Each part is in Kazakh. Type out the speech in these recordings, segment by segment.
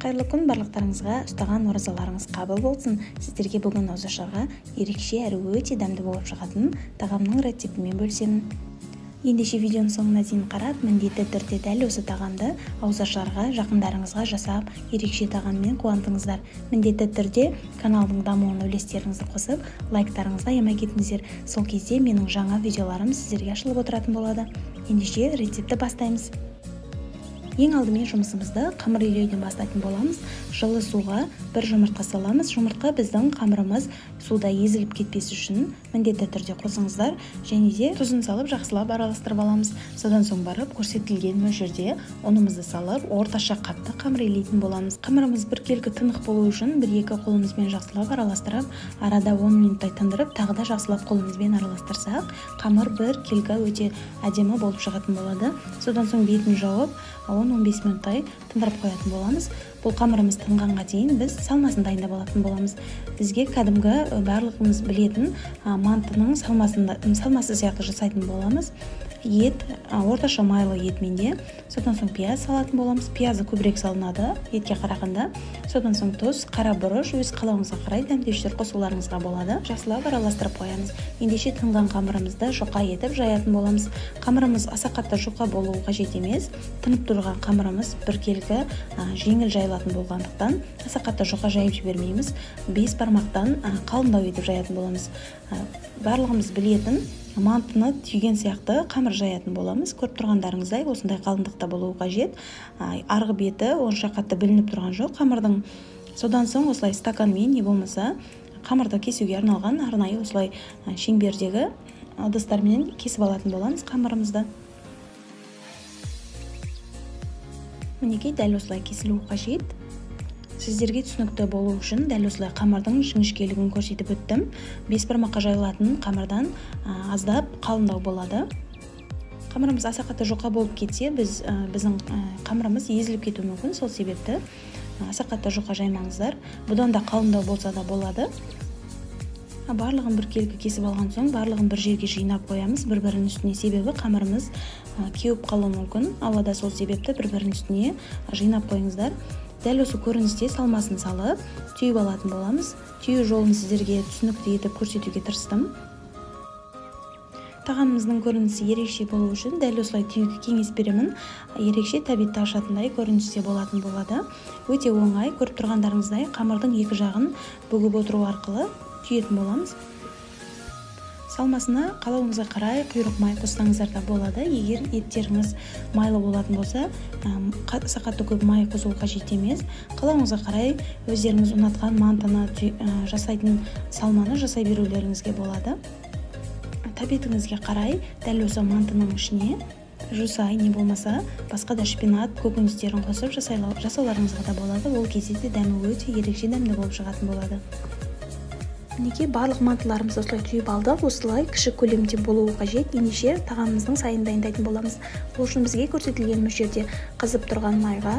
Қайырлы күн барлықтарыңызға, ұстаған оразаларыңыз қабыл болсын. Сіздерге бүгін ауызашарға ерекше әрі өте дәмді болып шығатын тағамның рецептімен бөлісемін. Ендеше видеоның соңына дейін қарап, міндетті түрде дәл осы тағамды ауызашарға, жақындарыңызға жасап, ерекше тағаммен қуантыңыздар. Міндетті түрде каналдың дамуына үлестеріңізді қосып, лайктарыңызды аямай кетіңіздер. Сол кезде менің жаңа видеоларым сіздерге ашылып отыратын болады. Ендеше рецепті бастаймыз. Ең алдымен жұмысымызды қамыр илеуден бастайтын боламыз. Жылы суға бір жұмыртқа саламыз. Жұмыртқа біздің қамырымыз суда езіліп кетпес үшін міндетті түрде қосыңыздар. Және де тұзын салып жақсылап араластырып аламыз. Содан соң барып көрсетілген мөлшерде ұнымызды салып, орташа қатты қамыр илейтін боламыз. Қамырымыз біркелкі тынық болу үшін 1-2 қолымызбен жақсылап араластырып, арада 10 минуттай тындырып, тағы да жақсылап қолымызбен араластырсақ, қамыр біркелкі өте әдемі болып шығатын болады. Содан соң бетін жауып, 10-15 минуттай тындырып қоятын боламыз. Бұл қамырымыз тынғанға дейін біз салмасын дайындап алатын боламыз. Бізге кәдімгі барлығымыз білетін мантының салмасы сияқты жасайтын боламыз. Ет, орташа майлы етменде. Содан соң пияз салатын боламыз. Пиязы көбірек салынады етке қарағанда. Содан соң тұз, қара бұрыш, өз қалауыңызға қарай дәмдеуіштер қосуларыңызға болады. Жақсылап араластырып қоямыз. Ендеше тынған қамырымызды жұқа етіп жаятын боламыз. Қамырымыз аса қатты жұқа болуы қажет емес. Тынып тұрған қамырымыз біркелкі жеңіл жайылатын болғандықтан аса қатты жұқа жайып жібермейміз. 5 бармақтан қалыңдау етіп жаятын боламыз. Барлығымыз білетін мантыны түйген сияқты қамыр жаятын боламыз. Көріп тұрғандарыңыздай осындай қалыңдықта болуы қажет. Арғы беті онша қатты білініп тұрған жоқ қамырдың. Содан соң осылай стаканмен не болмаса қамырды кесуге арналған арнайы осылай шеңбердегі ыдыстармен кесіп алатын боламыз қамырымызды. Мінекей дәл осылай кесілуі қажет. Сіздерге түсінікті болу үшін дәл осылай қамырдың жіңішкелігін көрсетіп өттім. 5 бармаққа жайылатын қамырдан аздап қалыңдау болады. Қамырымыз аса қатты жұқа болып кетсе, біздің қамырымыз езіліп кетуі мүмкін. Сол себепті аса қатты жұқа жаймаңыздар. Бұдан да қалыңдау болса да болады. Барлығын біркелкі кесіп алған соң, барлығын бір жерге жинап қоямыз, бір-бірінің үстіне. Себебі қамырымыз кеуіп қалуы мүмкін. Ауада сол себепті бір-бірінің үстіне жинап қойыңыздар. Дәл осы көріністе салмасын салып, түйіп алатын боламыз. Түйу жолын сіздерге түсінікті етіп көрсетуге тырыстым. Тағамымыздың көрінісі ерекше болу үшін дәл осылай түйуге кеңес беремін. Ерекше тәбетті ашатындай көріністе болатын болады. Өте оңай, көріп тұрғандарыңыздай қамырдың екі жағын бүгіп отыру арқылы түйетін боламыз. Салмасына қалауыңызға қарай құйрық май қоссаңыздар да болады. Егер еттеріңіз майлы болатын болса, аса қатты көп май қосу қажет емес. Қалауыңызға қарай өздеріңіз ұнатқан мантыны жасайтын салманы жасай берулеріңізге болады. Тәбетіңізге қарай дәл осы мантының ішіне жусай не болмаса басқа да шпинат, көкөністерін қосып жасауларыңызға да болады. Ол кезде де дәмі өте ерекше дәмді болып шығатын болады. Мінекей барлық мантыларымыз осылай түйіп алдық. Осылай кіші көлемде болуы қажет. Ендеше тағамымыздың сайын дайындайтын боламыз. Ол үшін бізге көрсетілген мөлшерде қызып тұрған майға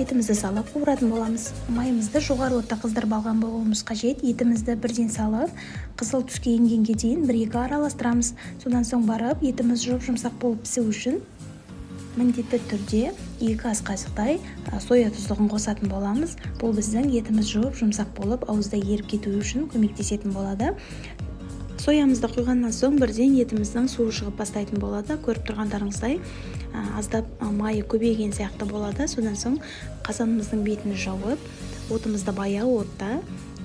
етімізді салып қуыратын боламыз. Майымызды жоғары отта қыздырып алған болуымыз қажет. Етімізді бірден салып, қызыл түске енгенге дейін 1-2 араластырамыз. Содан соң барып, етіміз жұп-жұмсақ болып пісу үшін міндетті түрде 2 ас қасықтай соя тұздығын қосатын боламыз. Бұл біздің етіміз жұп-жұмсақ болып, ауызда еріп кетуі үшін көмектесетін болады. Соямызды құйғаннан соң бірден етіміздің суы шығып бастайтын болады. Көріп тұрғандарыңыздай аздап майы көбейген сияқты болады. Содан соң қазанымыздың бетін жауып, отымызды баяу отта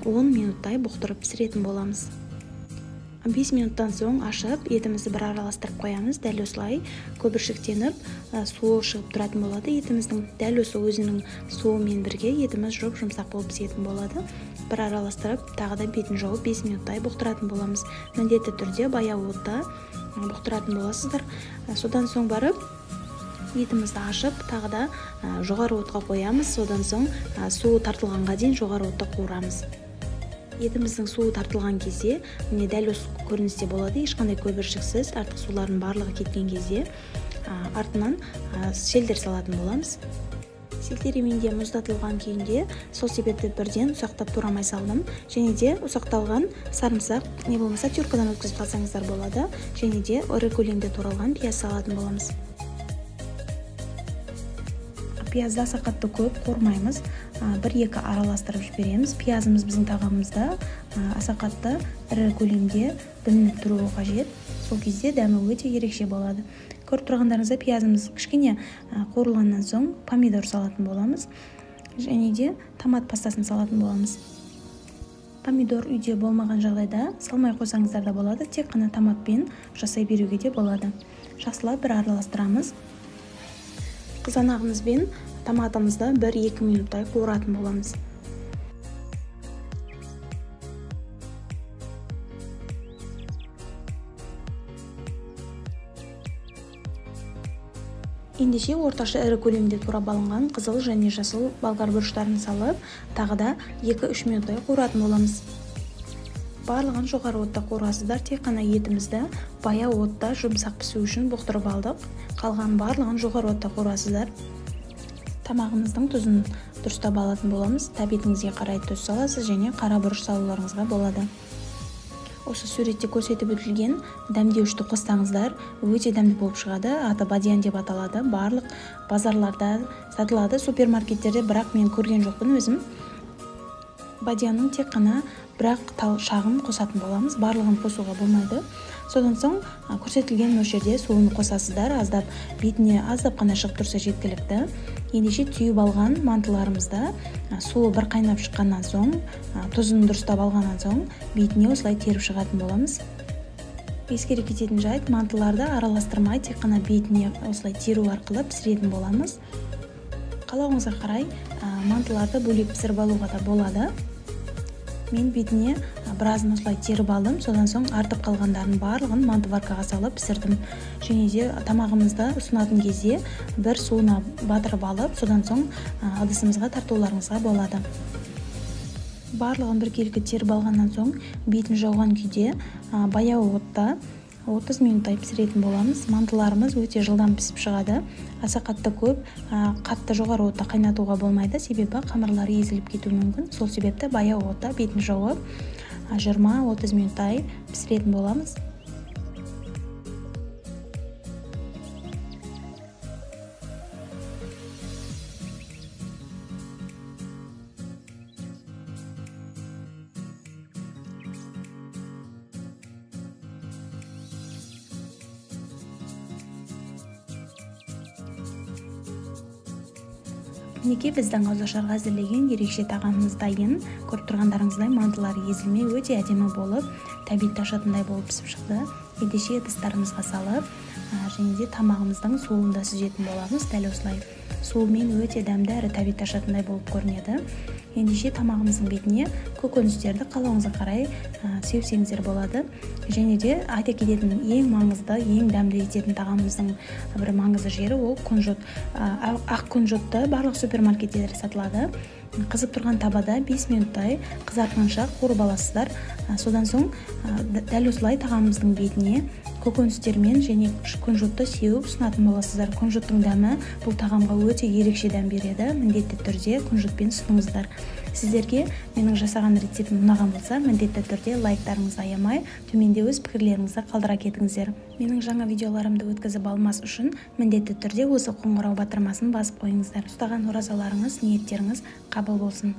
10 минуттай бұқтырып пісіретін боламыз. 5 минуттан соң ашып, етімізді бір араластырып қоямыз. Дәл осылай көбіршіктеніп, суы шығып тұратын болады. Етіміздің дәл осы өзінің суымен бірге етіміз жұп-жұмсақ болып пісетін болады. Бір араластырып, тағы да бетін жауып 5 минуттай бұқтыратын боламыз. Міндетті түрде баяу отта бұқтыратын боласыздар. Содан соң барып, етімізді ашып, тағы да жоғары отқа қоямыз. Содан соң суы тартылғанға дейін жоғары отта қуырамыз. Етіміздің суы тартылған кезде, міне дәл осы көріністе болады. Ешқандай көбіршіксіз, артық сулардың барлығы кеткен кезде артынан шелдер салатын боламыз. Селтер мұздатылған күйінде, сол себепті бірден ұсақтап турамай салдым. Және де ұсақталған сарымсақ не болмаса тюркадан өткізіп салсаңыздар болады. Және де ірі көлемде туралған пияз салатын боламыз. Пиязды аса қатты көп қормаймыз. 1-2 араластырып жібереміз. Пиязымыз біздің тағамымызда аса қатты ірі көлемде бүлініп тұруы қажет. Сол кезде дәмі өте ерекше болады. Көріп тұрғандарыңызда пиязымыз кішкене қуырылғаннан соң помидор салатын боламыз. Және де томат пастасын салатын боламыз. Помидор үйде болмаған жағдайда салмай қойсаңыздар да болады, тек қана томатпен жасай беруге де болады. Жақсылап бір араластырамыз. Қызанағымыз бен томатымызды 1-2 минуттай қуыратын боламыз. Ендеше орташа ірі көлемде турап алынған қызыл және жасыл болгар бұрыштарын салып, тағы да 2-3 минуттай қуыратын боламыз. Барлығын жоғары отта қуырасыздар, тек қана етімізді баяу отта жұмсақ пісу үшін бұқтырып алдық. Қалған барлығын жоғары отта қуырасыздар. Тамағымыздың тұзын дұрыстап алатын боламыз. Тәбетіңізге қарай тұз саласыз және қара бұрыш салуларыңызға болады. Осы суретте көрсетіп өтілген дәмдеуішті қоссаңыздар, өте дәмді болып шығады. Аты бадьян деп аталады. Барлық базарларда сатылады, супермаркеттерде, бірақ мен көрген жоқпын өзім. Бадьянның тек қана бірақ шағын қосатын боламыз. Барлығын қосуға болмайды. Содан соң көрсетілген мөлшерде суын қосасыздар. Аздап бетіне аздап қана шығып тұрса жеткілікті. Ендеше түйіп алған мантыларымызда суы бір қайнап шыққаннан соң, тұзын дұрыстап алғаннан соң бетіне осылай теріп шығатын боламыз. Ескере кететін жайт, мантыларды араластырмай, тек қана бетіне осылай теру арқылы пісіретін боламыз. Қалауыңызға қарай мантыларды бөлек пісіріп алуға да болады. Мен бетіне біразын осылай теріп алдым, содан соң артып қалғандарын барлығын мантываркаға салып пісірдім. Және де тамағымызды ұсынатын кезде бір суына батырып алып, содан соң ыдысымызға тартуларыңызға болады. Барлығын біркелкі теріп алғаннан соң бетін жауған күйде баяу отта 30 минуттай пісіретін боламыз. Мантыларымыз өте жылдам пісіп шығады. Аса қатты көп, қатты жоғары отта қайнатуға болмайды, себебі қамырлары езіліп кетуі мүмкін. Сол себепті баяу отта бетін жауып 20-30 минуттай пісіретін боламыз. Мінекей біздің ауызашарға әзірлеген ерекше тағамымыз дайын. Көріп тұрғандарыңыздай мантылары езілмей өте әдемі болып, тәбетті ашатындай болып пісіп шықты. Ендеше ыдыстарымызға салып, және де тамағымыздың суында сүзетін боламыз. Дәл осылай суымен өте дәмді әрі тәбетті ашатындай болып көрінеді. Ендеше тамағымыздың бетіне көкөністерді қалауыңызға қарай сеусеңіздер болады. Және де айта кететін ең маңызды, ең дәмді ететін тағамымыздың бір маңызды жері ол кунжут. Ақ кунжутты барлық супермаркеттерде сатылады. Қызып тұрған табада 5 минуттай қызартқанша қуырып аласыздар. Содан соң дәл осылай тағамымыздың бетіне көкөністермен және кунжутты сеуіп ұсынатын боласыздар. Кунжуттың дәмі бұл тағамға өте ерекше дәм береді. Міндетті түрде кунжутпен ұсыныңыздар. Сіздерге менің жасаған рецептім ұнаған болса, міндетті түрде лайктарыңызды аямай, төменде өз пікірлеріңізді қалдыра кетіңіздер. Менің жаңа видеоларымды өткізіп алмас үшін міндетті түрде осы қоңырау батырмасын басып қойыңыздар. Ұстаған оразаларыңыз, ниеттеріңіз қабыл болсын.